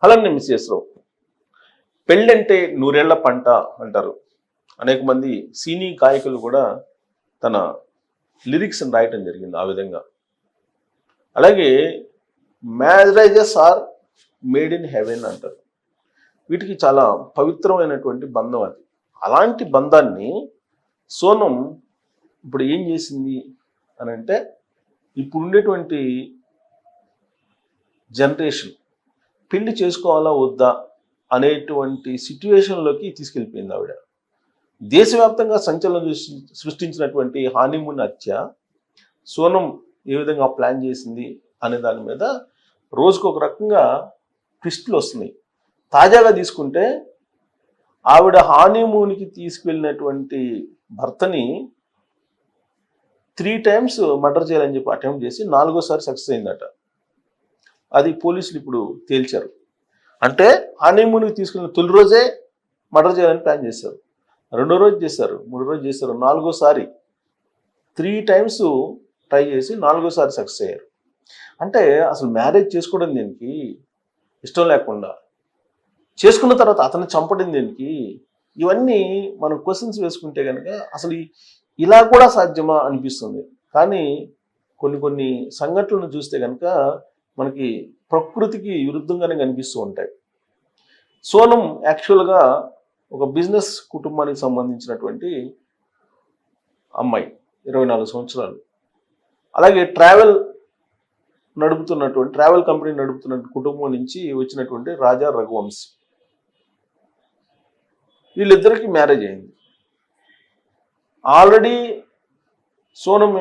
అలానే మిస్సెస్ రావు పెళ్ళంటే నూరేళ్ల పంట అంటారు. అనేక మంది సినీ గాయకులు కూడా తన లిరిక్స్ రాయటం జరిగింది ఆ విధంగా. అలాగే marriages are made in heaven అంటారు. వీటికి చాలా పవిత్రమైనటువంటి బంధం అది. అలాంటి బంధాన్ని సోనం ఇప్పుడు ఏం చేసింది అని అంటే, ఇప్పుడు ఉండేటువంటి జనరేషన్ పెళ్లి చేసుకోవాలా వద్దా అనేటువంటి సిట్యుయేషన్లోకి తీసుకెళ్ళిపోయింది ఆవిడ. దేశవ్యాప్తంగా సంచలనం సృష్టించినటువంటి హానీమూన్ హత్య సోనం ఏ విధంగా ప్లాన్ చేసింది అనే దాని మీద రోజుకు ఒక రకంగా ట్విస్టులు వస్తున్నాయి. తాజాగా తీసుకుంటే ఆవిడ హానీమూన్కి తీసుకెళ్ళినటువంటి భర్తని 3 times మర్డర్ చేయాలని చెప్పి అటెంప్ట్ చేసి 4వసారి సక్సెస్ అయిందట. అది పోలీసులు ఇప్పుడు తేల్చారు. అంటే హనీమూన్కి తీసుకెళ్ళిన తొలి రోజే మర్డర్ చేయాలని ప్లాన్ చేశారు, 2వ రోజు చేశారు, 3వ రోజు చేశారు, 4వసారి 3 times ట్రై చేసి 4వసారి సక్సెస్ అయ్యారు. అంటే అసలు మ్యారేజ్ చేసుకోవడం దేనికి, ఇష్టం లేకుండా చేసుకున్న తర్వాత అతన్ని చంపడం దేనికి, ఇవన్నీ మనం క్వశ్చన్స్ వేసుకుంటే కనుక అసలు ఇలా కూడా సాధ్యమా అనిపిస్తుంది. కానీ కొన్ని సంఘటనలను చూస్తే కనుక మనకి ప్రకృతికి విరుద్ధంగానే కనిపిస్తూ ఉంటాయి. సోనం యాక్చువల్గా ఒక బిజినెస్ కుటుంబానికి సంబంధించినటువంటి అమ్మాయి, 24 సంవత్సరాలు. అలాగే ట్రావెల్ కంపెనీ నడుపుతున్న కుటుంబం నుంచి వచ్చినటువంటి రాజా రఘువంశీ. వీళ్ళిద్దరికీ మ్యారేజ్ అయింది. ఆల్రెడీ సోనం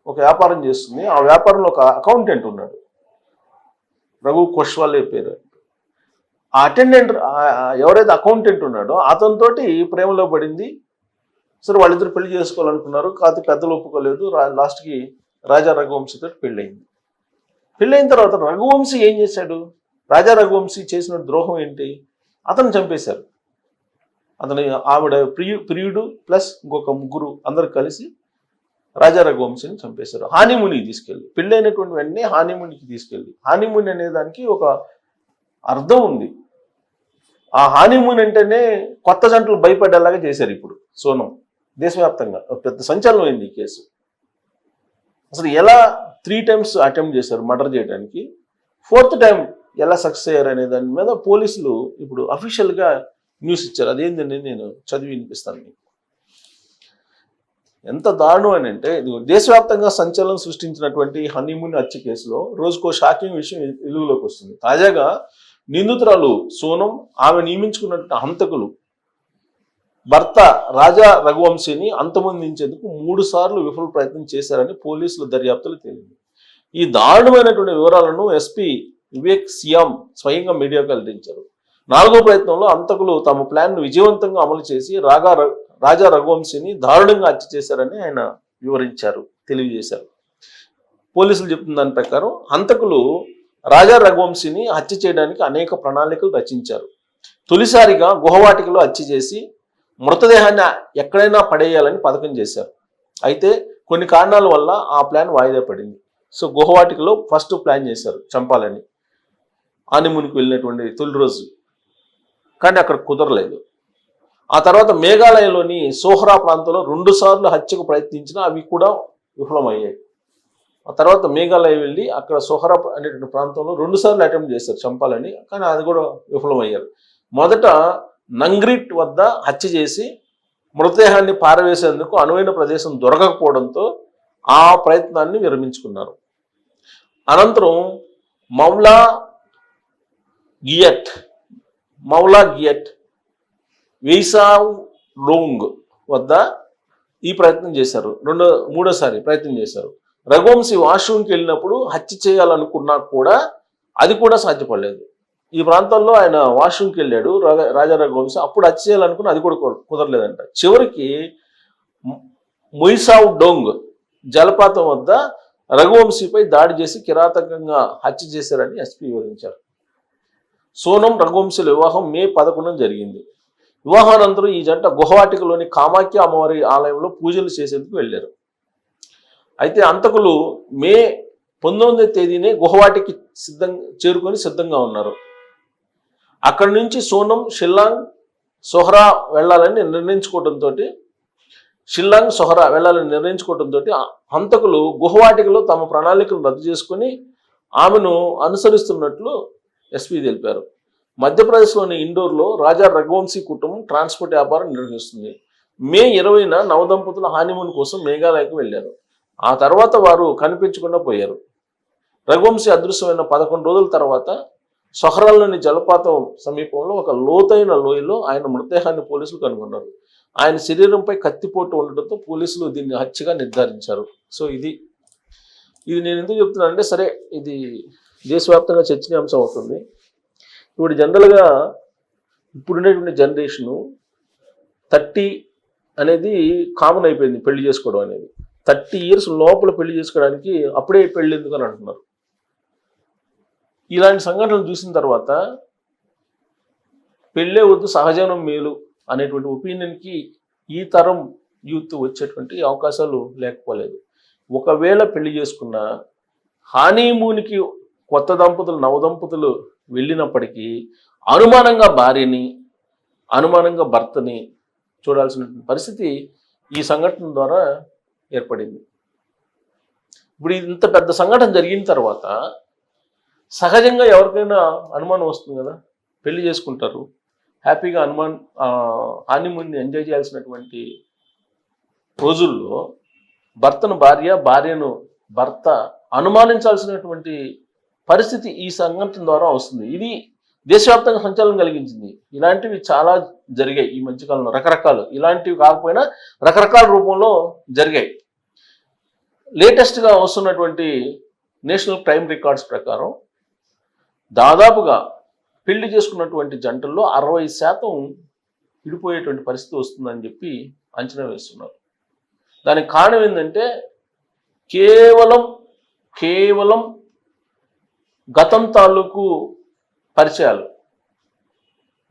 ఒక వ్యాపారం చేస్తుంది. ఆ వ్యాపారంలో ఒక అకౌంటెంట్ ఉన్నాడు, రఘు కోష్వాలే పేరు. ఆ అటెండెంట్ ఎవరైతే అకౌంటెంట్ ఉన్నాడో అతనితోటి ప్రేమలో పడింది. సరే వాళ్ళిద్దరు పెళ్లి చేసుకోవాలనుకున్నారు, కాకపోతే పెద్దలు ఒప్పుకోలేదు. లాస్ట్కి రాజా రఘువంశీతో పెళ్ళయింది. పెళ్ళైన తర్వాత రఘువంశీ ఏం చేశాడు? రాజా రఘువంశీ చేసిన ద్రోహం ఏంటి? అతను చంపేశారు. అతని ఆవిడ ప్రియుడు ప్లస్ ఇంకొక 3 అందరు కలిసి రాజా రఘువంశీని చంపేశారు. హానీమూన్కి తీసుకెళ్ళి, పెళ్ళైనటువంటి వెంటనే హానీమూన్కి తీసుకెళ్ళి, హానీమూన్ అనే దానికి ఒక అర్థం ఉంది. ఆ హానీమూన్ అంటేనే కొత్త జంటలు భయపడేలాగా చేశారు ఇప్పుడు సోనం. దేశవ్యాప్తంగా పెద్ద సంచలనం అయింది ఈ కేసు. అసలు ఎలా 3 times అటెంప్ట్ చేశారు మర్డర్ చేయడానికి, 4th time ఎలా సక్సెస్ అయ్యారు అనే దాని మీద పోలీసులు ఇప్పుడు అఫీషియల్గా న్యూస్ ఇచ్చారు. అదేంటంటే నేను చదివి వినిపిస్తాను మీకు. ఎంత దారుణం అని అంటే, దేశవ్యాప్తంగా సంచలనం సృష్టించినటువంటి హనీమూన్ హత్య కేసులో రోజుకో షాకింగ్ విషయం వెలుగులోకి వస్తుంది. తాజాగా నిందితురాలు సోనం, ఆమె నియమించుకున్నటువంటి హంతకులు భర్త రాజా రఘువంశీని అంతమొందించేందుకు 3 సార్లు విఫల ప్రయత్నం చేశారని పోలీసుల దర్యాప్తులు తేలింది. ఈ దారుణమైనటువంటి వివరాలను ఎస్పీ వివేక్ సియాం స్వయంగా మీడియాకు వెల్లడించారు. 4వ ప్రయత్నంలో హంతకులు తమ ప్లాన్ను విజయవంతంగా అమలు చేసి రాజా రఘువంశీని దారుణంగా హత్య చేశారని ఆయన తెలియజేశారు. పోలీసులు చెప్తున్న దాని ప్రకారం హంతకులు రాజా రఘువంశీని హత్య చేయడానికి అనేక ప్రణాళికలు రచించారు. తొలిసారిగా గుహవాటికలో హత్య చేసి మృతదేహాన్ని ఎక్కడైనా పడేయాలని పథకం చేశారు. అయితే కొన్ని కారణాల వల్ల ఆ ప్లాన్ వాయిదా పడింది. సో గుహవాటికలో ఫస్ట్ ప్లాన్ చేశారు చంపాలని, హనీమూన్కి వెళ్ళినటువంటి తొలి రోజు. కానీ అక్కడ కుదరలేదు. ఆ తర్వాత మేఘాలయలోని సోహ్రా ప్రాంతంలో 2 సార్లు హత్యకు ప్రయత్నించినా అవి కూడా విఫలమయ్యాయి. ఆ తర్వాత మేఘాలయ వెళ్ళి అక్కడ సోహ్రా అనేటువంటి ప్రాంతంలో 2 సార్లు అటెంప్ట్ చేశారు చంపాలని, కానీ అది కూడా విఫలమయ్యారు. మొదట నంగ్రిట్ వద్ద హత్య చేసి మృతదేహాన్ని పారవేసేందుకు అనువైన ప్రదేశం దొరకకపోవడంతో ఆ ప్రయత్నాన్ని విరమించుకున్నారు. అనంతరం మౌలా గియట్ వెయిసావ్ డోంగ్ వద్ద ఈ ప్రయత్నం చేశారు. 3వసారి ప్రయత్నం చేశారు. రఘువంశీ వాష్రూమ్కి వెళ్ళినప్పుడు హత్య చేయాలనుకున్నా కూడా అది కూడా సాధ్యపడలేదు. ఈ ప్రాంతంలో ఆయన వాష్రూమ్కి వెళ్ళాడు రాజా రఘువంశీ, అప్పుడు హత్య చేయాలనుకున్నా అది కూడా కుదరలేదంట. చివరికి మొయిసావ్ డోంగ్ జలపాతం వద్ద రఘువంశీపై దాడి చేసి కిరాతకంగా హత్య చేశారని ఎస్పీ వివరించారు. సోనం రఘువంశీల వివాహం మే 11న జరిగింది. వివాహానంతరం ఈ జంట గుహవాటికలోని కామాఖ్య అమ్మవారి ఆలయంలో పూజలు చేసేందుకు వెళ్ళారు. అయితే హంతకులు మే 19వ తేదీనే గుహవాటికి చేరుకొని సిద్ధంగా ఉన్నారు. అక్కడి నుంచి సోనం, షిల్లాంగ్, సొహరా వెళ్ళాలని నిర్ణయించుకోవడంతో హంతకులు గుహవాటికలో తమ ప్రణాళికలు రద్దు చేసుకుని ఆమెను అనుసరిస్తున్నట్లు ఎస్పీ తెలిపారు. మధ్యప్రదేశ్లోని ఇండోర్లో రాజా రఘువంశీ కుటుంబం ట్రాన్స్పోర్ట్ వ్యాపారం నిర్వహిస్తుంది. మే 20న నవదంపతుల హానీమూన్ కోసం మేఘాలయకు వెళ్లారు. ఆ తర్వాత వారు కనిపించకుండా పోయారు. రఘువంశీ అదృశ్యమైన 11 రోజుల తర్వాత సొహరాల్లోని జలపాతం సమీపంలో ఒక లోతైన లోయలో ఆయన మృతదేహాన్ని పోలీసులు కనుగొన్నారు. ఆయన శరీరంపై కత్తిపోటు ఉండడంతో పోలీసులు దీన్ని హత్యగా నిర్ధారించారు. సో ఇది నేను ఎందుకు చెప్తున్నానంటే, సరే ఇది దేశవ్యాప్తంగా చర్చనీయాంశం అవుతుంది. ఇప్పుడు జనరల్గా ఇప్పుడున్నటువంటి జనరేషను 30 అనేది కామన్ అయిపోయింది పెళ్లి చేసుకోవడం అనేది. 30 years లోపల పెళ్లి చేసుకోవడానికి అప్పుడే పెళ్లి ఎందుకు అని అంటున్నారు. ఇలాంటి సంఘటనలు చూసిన తర్వాత పెళ్ళే వద్దు సహజనం మేలు అనేటువంటి ఒపీనియన్కి ఈ తరం యూత్ వచ్చేటువంటి అవకాశాలు లేకపోలేదు. ఒకవేళ పెళ్లి చేసుకున్న హానీమూన్కి కొత్త దంపతులు నవదంపతులు వెళ్ళినప్పటికీ అనుమానంగా భార్యని, అనుమానంగా భర్తని చూడాల్సిన పరిస్థితి ఈ సంఘటన ద్వారా ఏర్పడింది. ఇప్పుడు ఇంత పెద్ద సంఘటన జరిగిన తర్వాత సహజంగా ఎవరికైనా అనుమానం వస్తుంది కదా, పెళ్లి చేసుకుంటారు, హ్యాపీగా హానీమూన్ని ఎంజాయ్ చేయాల్సినటువంటి రోజుల్లో భర్తను భార్య, భార్యను భర్త అనుమానించాల్సినటువంటి పరిస్థితి ఈ సంఘటన ద్వారా వస్తుంది. ఇది దేశవ్యాప్తంగా సంచలనం కలిగించింది. ఇలాంటివి చాలా జరిగాయి ఈ మధ్యకాలంలో, రకరకాలు, ఇలాంటివి కాకపోయినా రకరకాల రూపంలో జరిగాయి. లేటెస్ట్గా వస్తున్నటువంటి నేషనల్ క్రైమ్ రికార్డ్స్ ప్రకారం దాదాపుగా పెళ్లి చేసుకున్నటువంటి జంటల్లో 60% విడిపోయేటువంటి పరిస్థితి వస్తుందని చెప్పి అంచనా వేస్తున్నారు. దానికి కారణం ఏంటంటే కేవలం గతం తాలూకు పరిచయాలు,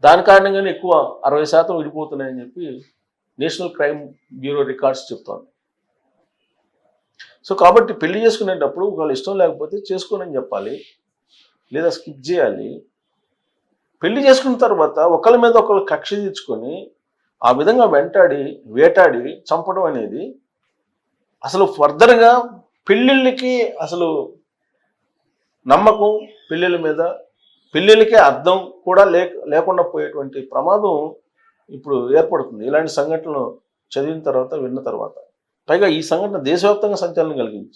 దాని కారణంగానే ఎక్కువ 60% విడిపోతున్నాయని చెప్పి నేషనల్ క్రైమ్ బ్యూరో రికార్డ్స్ చెప్తోంది. సో కాబట్టి పెళ్లి చేసుకునేటప్పుడు ఒకవేళ ఇష్టం లేకపోతే చేసుకోనని చెప్పాలి, లేదా స్కిప్ చేయాలి. పెళ్లి చేసుకున్న తర్వాత ఒకళ్ళ మీద ఒకళ్ళు కక్ష తీర్చుకొని ఆ విధంగా వేటాడి చంపడం అనేది అసలు ఫర్దర్గా పెళ్ళిళ్ళకి అసలు నమ్మకం, పెళ్ళిళ్ళకే అర్థం కూడా లేకుండా పోయేటువంటి ప్రమాదం ఇప్పుడు ఏర్పడుతుంది ఇలాంటి సంఘటనలు చదివిన తర్వాత, విన్న తర్వాత. పైగా ఈ సంఘటన దేశవ్యాప్తంగా సంచలనం కలిగింది.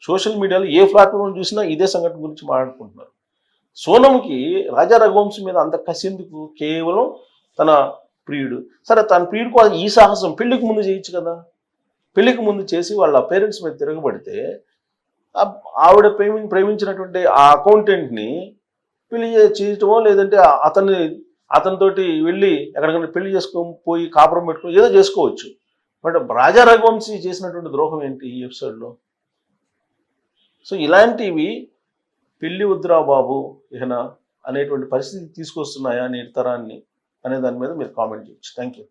సోషల్ మీడియాలో ఏ ప్లాట్ఫామ్ చూసినా ఇదే సంఘటన గురించి మాట్లాడుకుంటున్నారు. సోనంకి రాజా రఘువంశీ మీద అంత కసిందుకు, కేవలం తన ప్రియుడు. సరే, తన ప్రియుడికి ఈ సాహసం పెళ్లికి ముందు చేయొచ్చు కదా. పెళ్లికి ముందు చేసి వాళ్ళ పేరెంట్స్ మీద తిరగబడితే ఆవిడ ప్రేమించినటువంటి ఆ అకౌంటెంట్ని పెళ్లి చేయటమో, లేదంటే అతనితోటి వెళ్ళి ఎక్కడికైనా పెళ్లి పోయి కాపురం పెట్టుకుని ఏదో చేసుకోవచ్చు. బట్ రాజా రఘువంశీ చేసినటువంటి ద్రోహం ఏంటి ఈ ఎపిసోడ్లో? సో ఇలాంటివి పెళ్లి వద్దురా బాబు ఇహన అనేటువంటి పరిస్థితి తీసుకొస్తున్నాయా నేటి తరాన్ని అనే దాని మీద మీరు కామెంట్ చేయొచ్చు. Thank you.